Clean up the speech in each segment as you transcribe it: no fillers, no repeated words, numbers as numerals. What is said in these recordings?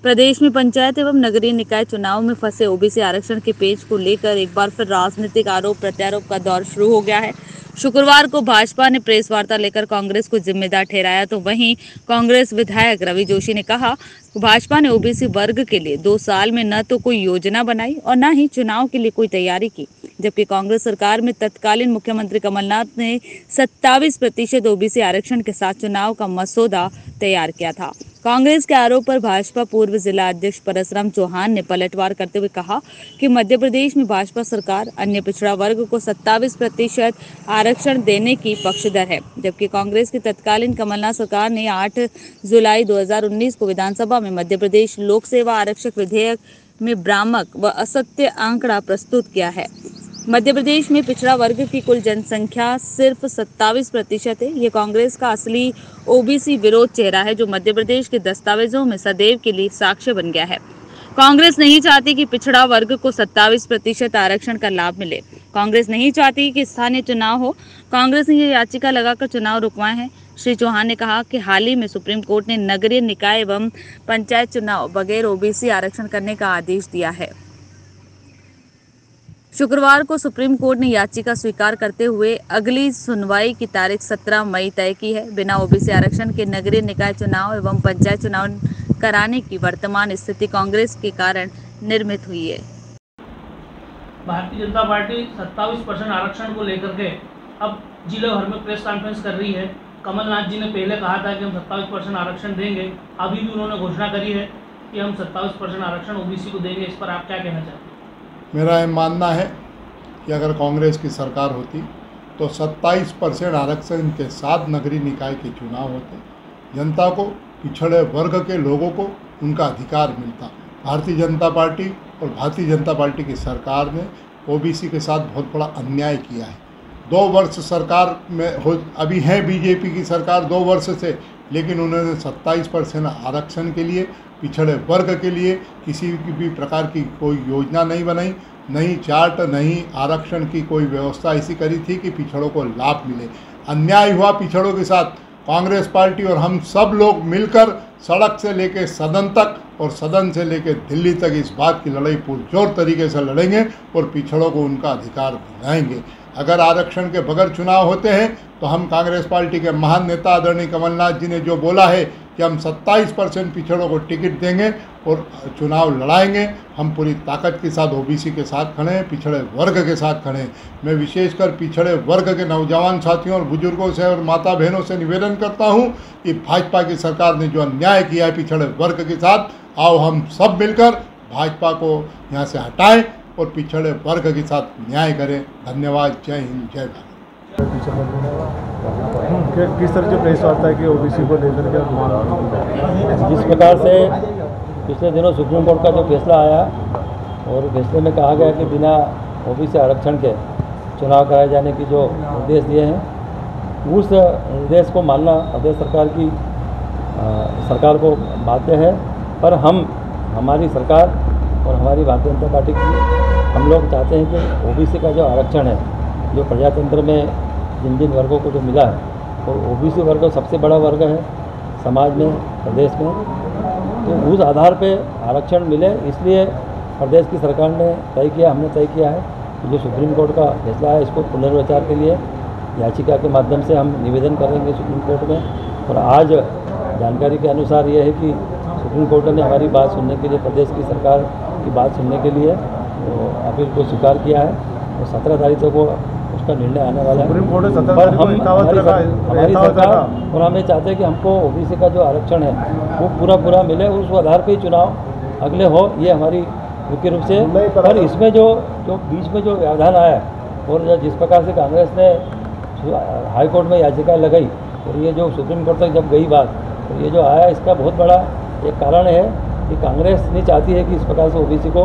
प्रदेश में पंचायत एवं नगरीय निकाय चुनाव में फंसे ओबीसी आरक्षण के पेच को लेकर एक बार फिर राजनीतिक आरोप प्रत्यारोप का दौर शुरू हो गया है। शुक्रवार को भाजपा ने प्रेस वार्ता लेकर कांग्रेस को जिम्मेदार ठहराया, तो वहीं कांग्रेस विधायक रवि जोशी ने कहा भाजपा ने ओबीसी वर्ग के लिए 2 साल में न तो कोई योजना बनाई और न ही चुनाव के लिए कोई तैयारी की, जबकि कांग्रेस सरकार में तत्कालीन मुख्यमंत्री कमलनाथ ने 27% ओबीसी आरक्षण के साथ चुनाव का मसौदा तैयार किया था। कांग्रेस के आरोप पर भाजपा पूर्व जिला अध्यक्ष परसराम चौहान ने पलटवार करते हुए कहा कि मध्य प्रदेश में भाजपा सरकार अन्य पिछड़ा वर्ग को 27% आरक्षण देने की पक्षधर है, जबकि कांग्रेस की तत्कालीन कमलनाथ सरकार ने 8 जुलाई 2019 को विधानसभा में मध्य प्रदेश लोक सेवा आरक्षक विधेयक में भ्रामक व असत्य आंकड़ा प्रस्तुत किया है। मध्य प्रदेश में पिछड़ा वर्ग की कुल जनसंख्या सिर्फ 27% है। ये कांग्रेस का असली ओबीसी विरोध चेहरा है, जो मध्य प्रदेश के दस्तावेजों में सदैव के लिए साक्ष्य बन गया है। कांग्रेस नहीं चाहती कि पिछड़ा वर्ग को 27% आरक्षण का लाभ मिले। कांग्रेस नहीं चाहती कि स्थानीय चुनाव हो। कांग्रेस ने ये याचिका लगाकर चुनाव रुकवाए हैं। श्री चौहान ने कहा कि हाल ही में सुप्रीम कोर्ट ने नगरीय निकाय एवं पंचायत चुनाव बगैर ओबीसी आरक्षण करने का आदेश दिया है। शुक्रवार को सुप्रीम कोर्ट ने याचिका स्वीकार करते हुए अगली सुनवाई की तारीख 17 मई तय की है। बिना ओबीसी आरक्षण के नगरीय निकाय चुनाव एवं पंचायत चुनाव कराने की वर्तमान स्थिति कांग्रेस के कारण निर्मित हुई है। भारतीय जनता पार्टी 27% आरक्षण को लेकर के अब जिले भर में प्रेस कॉन्फ्रेंस कर रही है। कमलनाथ जी ने पहले कहा था कि हम 27% आरक्षण देंगे, अभी भी उन्होंने घोषणा करी है कि हम 27% आरक्षण ओबीसी को देंगे। इस पर आप क्या कहना चाहते हैं? मेरा ये मानना है कि अगर कांग्रेस की सरकार होती तो 27% आरक्षण के साथ नगरीय निकाय के चुनाव होते, जनता को, पिछड़े वर्ग के लोगों को उनका अधिकार मिलता। भारतीय जनता पार्टी और भारतीय जनता पार्टी की सरकार ने ओबीसी के साथ बहुत बड़ा अन्याय किया है। 2 वर्ष सरकार में हो, अभी है बीजेपी की सरकार 2 वर्ष से, लेकिन उन्होंने 27% आरक्षण के लिए, पिछड़े वर्ग के लिए किसी भी प्रकार की कोई योजना नहीं बनाई, नहीं चार्ट, नहीं आरक्षण की कोई व्यवस्था ऐसी करी थी कि पिछड़ों को लाभ मिले। अन्याय हुआ पिछड़ों के साथ। कांग्रेस पार्टी और हम सब लोग मिलकर सड़क से लेकर सदन तक और सदन से लेकर दिल्ली तक इस बात की लड़ाई पुरजोर तरीके से लड़ेंगे और पिछड़ों को उनका अधिकार दिलाएंगे। अगर आरक्षण के बगैर चुनाव होते हैं तो हम कांग्रेस पार्टी के महान नेता आदरणीय कमलनाथ जी ने जो बोला है कि हम 27% पिछड़ों को टिकट देंगे और चुनाव लड़ाएंगे, हम पूरी ताकत के साथ ओबीसी के साथ खड़े हैं, पिछड़े वर्ग के साथ खड़े हैं। मैं विशेषकर पिछड़े वर्ग के नौजवान साथियों और बुजुर्गों से और माता बहनों से निवेदन करता हूं कि भाजपा की सरकार ने जो अन्याय किया है पिछड़े वर्ग के साथ, आओ हम सब मिलकर भाजपा को यहाँ से हटाएं और पिछड़े वर्ग के साथ न्याय करें। धन्यवाद। जय हिंद, जय भारत। किस तरह की प्रेस वार्ता है कि ओबीसी को लेकर के जिस प्रकार से पिछले दिनों सुप्रीम कोर्ट का जो फैसला आया और फैसले में कहा गया कि बिना ओबीसी आरक्षण के चुनाव कराए जाने की जो निर्देश दिए हैं, उस निर्देश को मानना प्रदेश सरकार को बाध्य है। पर हमारी सरकार और हमारी भारतीय जनता पार्टी की हम लोग चाहते हैं कि ओबीसी का जो आरक्षण है, जो प्रजातंत्र में जिन वर्गों को जो मिला है, और ओबीसी वर्ग सबसे बड़ा वर्ग है समाज में, प्रदेश में, तो उस आधार पे आरक्षण मिले, इसलिए प्रदेश की सरकार ने हमने तय किया है कि जो सुप्रीम कोर्ट का फैसला है इसको पुनर्विचार के लिए याचिका के माध्यम से हम निवेदन करेंगे सुप्रीम कोर्ट में। और आज जानकारी के अनुसार ये है कि सुप्रीम कोर्ट ने हमारी बात सुनने के लिए, प्रदेश की सरकार की बात सुनने के लिए तो अपील को स्वीकार किया है और 17 तारीख को उसका निर्णय आने वाला है। पर हमारी सरकार और हम ये चाहते हैं कि हमको ओबीसी का जो आरक्षण है वो पूरा मिले और उस आधार पर ही चुनाव अगले हो, ये हमारी मुख्य रूप से। पर इसमें जो बीच में जो व्यवधान आया और जिस प्रकार से कांग्रेस ने हाई कोर्ट में याचिका लगाई और ये जो सुप्रीम कोर्ट तक जब गई बात, तो ये जो आया इसका बहुत बड़ा एक कारण है कि कांग्रेस नहीं चाहती है कि इस प्रकार से ओबीसी को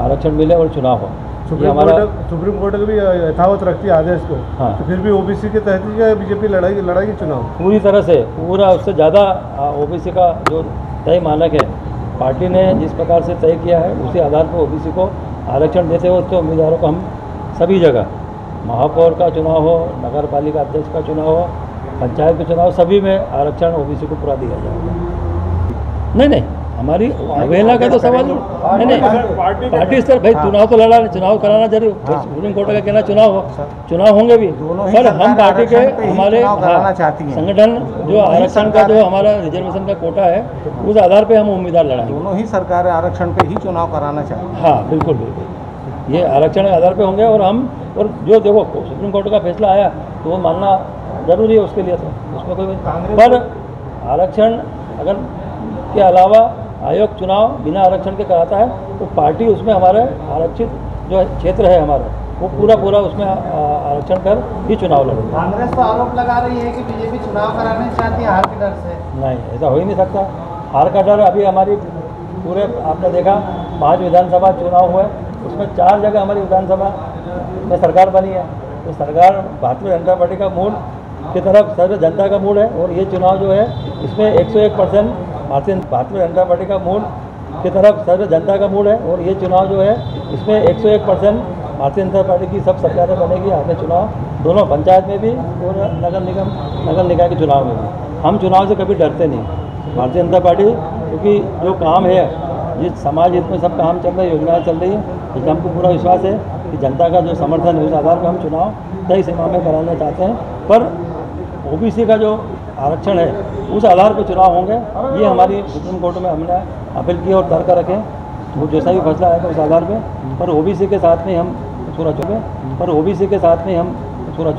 आरक्षण मिले और चुनाव हो। सुप्रीम कोर्ट भी यथावत रखती है आदेश को। हाँ। तो फिर भी ओबीसी के तहत ही बीजेपी लड़ाई चुनाव पूरी तरह से, पूरा उससे ज़्यादा ओबीसी का जो तय मानक है पार्टी ने जिस प्रकार से तय किया है, उसी आधार पर ओबीसी को आरक्षण देते हुए उसके उम्मीदवारों को हम सभी जगह, महापौर का चुनाव हो, नगर पालिका अध्यक्ष का चुनाव हो, पंचायत के चुनाव, सभी में आरक्षण ओबीसी को पूरा दिया जाएगा। नहीं, हमारी अवहेलना का तो सवाल नहीं। पार्टी स्तर भाई चुनाव तो लड़ा, चुनाव कराना जरूर, सुप्रीम कोर्ट का कहना चुनाव होंगे भी, पर हम पार्टी के हमारे संगठन जो आरक्षण का जो हमारा रिजर्वेशन का कोटा है उस आधार पे हम उम्मीदवार लड़ाएंगे। दोनों ही सरकारें आरक्षण पे ही चुनाव कराना चाहती। हाँ बिल्कुल बिल्कुल, ये आरक्षण के आधार पे होंगे। और जो देखो सुप्रीम कोर्ट का फैसला आया तो वो मानना जरूरी है उसके लिए, तो उसमें कोई पर आरक्षण अगर के अलावा आयोग चुनाव बिना आरक्षण के कराता है तो पार्टी उसमें हमारे आरक्षित जो क्षेत्र है हमारा वो पूरा उसमें आरक्षण कर ही चुनाव लड़ेगा। कांग्रेस तो आरोप लगा रही है कि बीजेपी चुनाव कराना चाहती है हार के डर से। नहीं, ऐसा हो ही नहीं सकता। हार का डर अभी हमारी पूरे आपने देखा 5 विधानसभा चुनाव हुए, उसमें 4 जगह हमारी विधानसभा में सरकार बनी है। तो सरकार भारतीय जनता पार्टी का मूड की तरफ सर्व जनता का मूड है, और ये चुनाव जो है इसमें 101% भारतीय जनता पार्टी का मूड की तरफ सर्व जनता का मूड है, और ये चुनाव जो है इसमें 101% भारतीय जनता पार्टी की सब सरकारें बनेगी। आपने चुनाव दोनों पंचायत में भी और नगर निकाय के चुनाव में भी हम चुनाव से कभी डरते नहीं। भारतीय जनता पार्टी क्योंकि जो काम है जिस समाज हित में सब काम चल रहा है, योजनाएँ चल रही है, इसलिए हमको पूरा विश्वास है कि जनता का जो समर्थन है उस आधार पर हम चुनाव तय सीमा में कराना चाहते हैं। पर ओबीसी का जो आरक्षण है उस आधार पर चुनाव होंगे, ये हमारी सुप्रीम कोर्ट में हमने अपील की और तर्क रखें, वो जैसा भी फैसला आएगा उस आधार पर ओबीसी के साथ में हम पूरा चुके, पर ओबीसी के साथ में हम पूरा